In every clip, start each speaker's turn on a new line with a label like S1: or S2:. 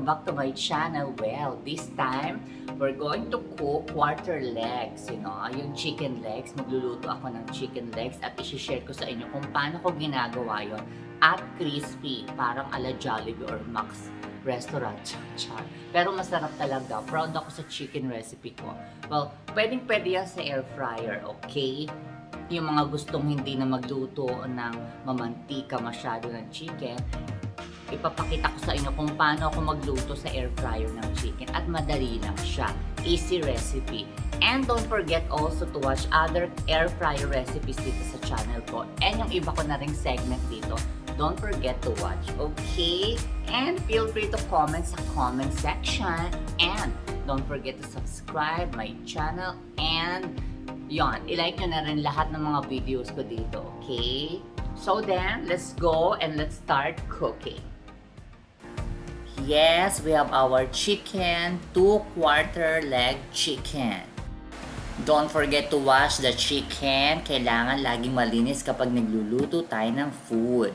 S1: welcome back to my channel. Well, this time, we're going to cook quarter legs. Yung chicken legs. Magluluto ako ng chicken legs at isi-share ko sa inyo kung paano ko ginagawa yon at crispy. Parang ala Jollibee or Max restaurant. Char. Pero masarap talaga. Proud ako sa chicken recipe ko. Well, pwedeng-pwede yan sa air fryer, okay? Yung mga gustong hindi na magluto ng mamantika masyado ng chicken, ipapakita ko sa inyo kung paano ako magluto sa air fryer ng chicken at madali lang siya. Easy recipe. And don't forget also to watch other air fryer recipes dito sa channel ko. And yung iba ko na ring segment dito, don't forget to watch, okay? And feel free to comment sa comment section. And don't forget to subscribe my channel. And yon, ilike nyo na rin lahat ng mga videos ko dito, okay? So then, let's go and let's start cooking. Yes, we have our chicken, 2 quarter leg chicken. Don't forget to wash the chicken. Kailangan laging malinis kapag nagluluto tayo ng food.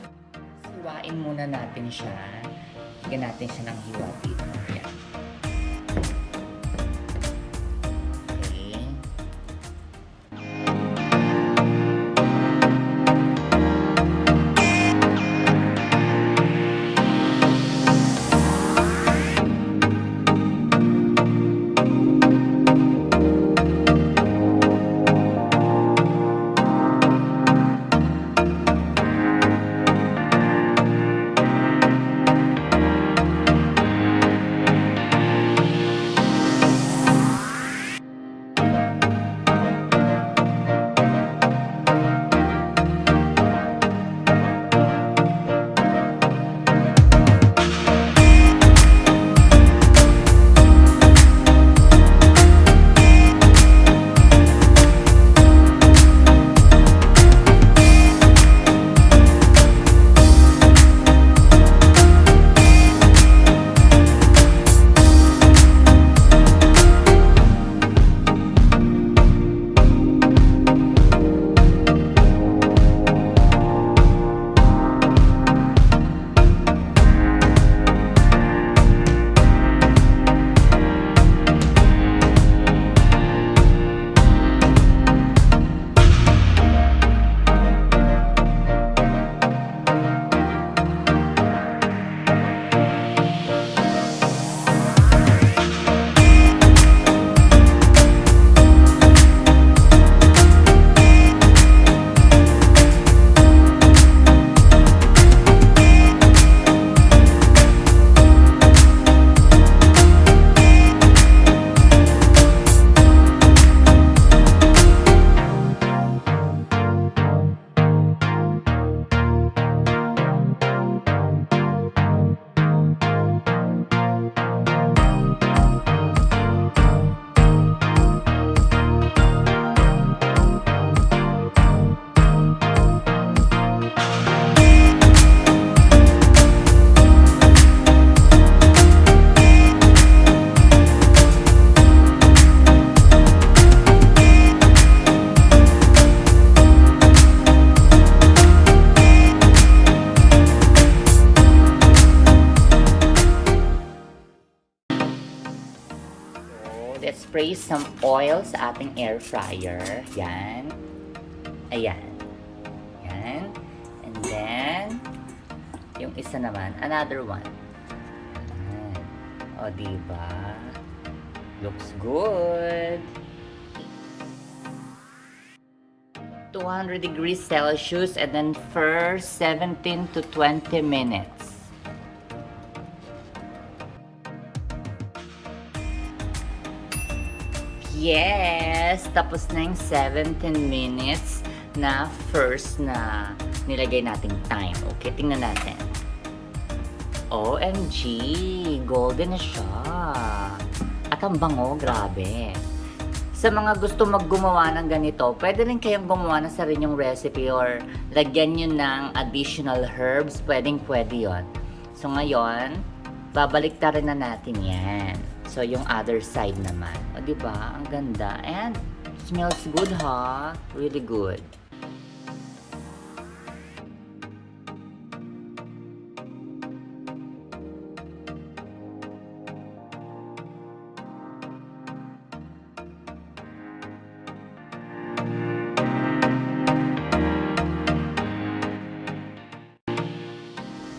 S1: Hiwain muna natin siya. Higyan natin siya ng hiwa dito. Yan. Okay. 'to spray some oil sa ating air fryer. Yan. Ayan. Yan. And then, yung isa naman, another one. Ayan. O, diba? Looks good. 200 degrees Celsius and then for 17 to 20 minutes. Yes! Tapos na yung 17 minutes na first na nilagay nating time. Okay, tingnan natin. OMG! Golden na siya. At ang bango, grabe. Sa mga gusto maggumawa ng ganito, pwede rin kayong gumawa ng sarinyong recipe or lagyan nyo ng additional herbs. Pwedeng-pwede yun. So ngayon, babalik rin na natin yan. So yung other side naman. O diba? Ang ganda. And smells good ha. Really good.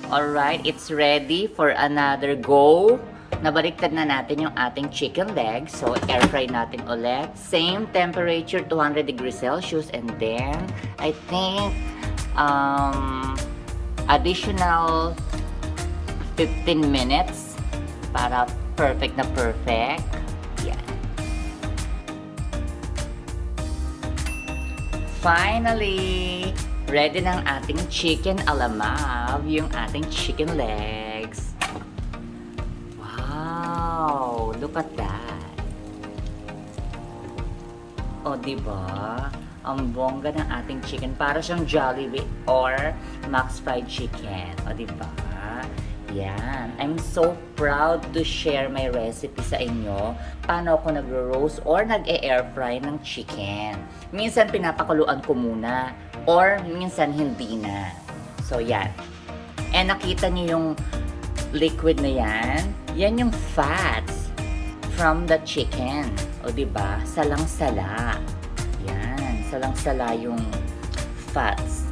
S1: Alright, it's ready for another go. Nabaliktad na natin yung ating chicken legs. So, air fry natin ulit. Same temperature, 200 degrees Celsius. And then, I think, additional 15 minutes para perfect na perfect. Yan. Finally, ready ng ating chicken alamab, yung ating chicken legs. Wow, look at that. O, diba? Ang bongga ng ating chicken. Para siyang Jollibee or Max Fried Chicken. O, diba? Yan. I'm so proud to share my recipe sa inyo. Paano ako nagro-roast or nag-e-air fry ng chicken. Minsan pinapakuluan ko muna or minsan hindi na. So, yan. And nakita niyo yung liquid na yan? Yan yung fats from the chicken. O, diba? Salang-sala. Yan. Salang-sala yung fats.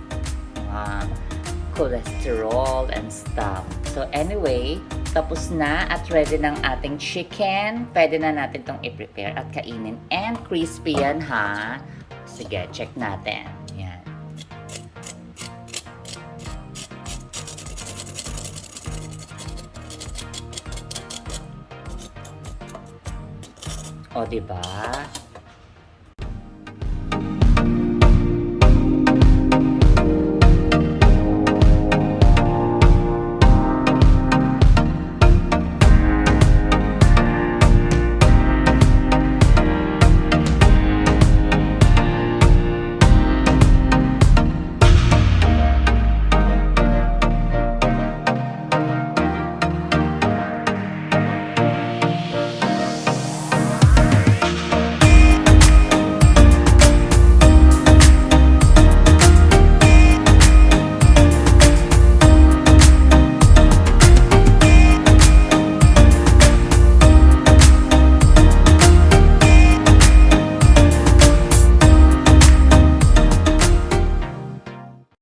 S1: Cholesterol and stuff. So anyway, tapos na at ready ng ating chicken. Pwede na natin itong i-prepare at kainin. And crispy yan, ha? Sige, check natin. Yan. O, diba?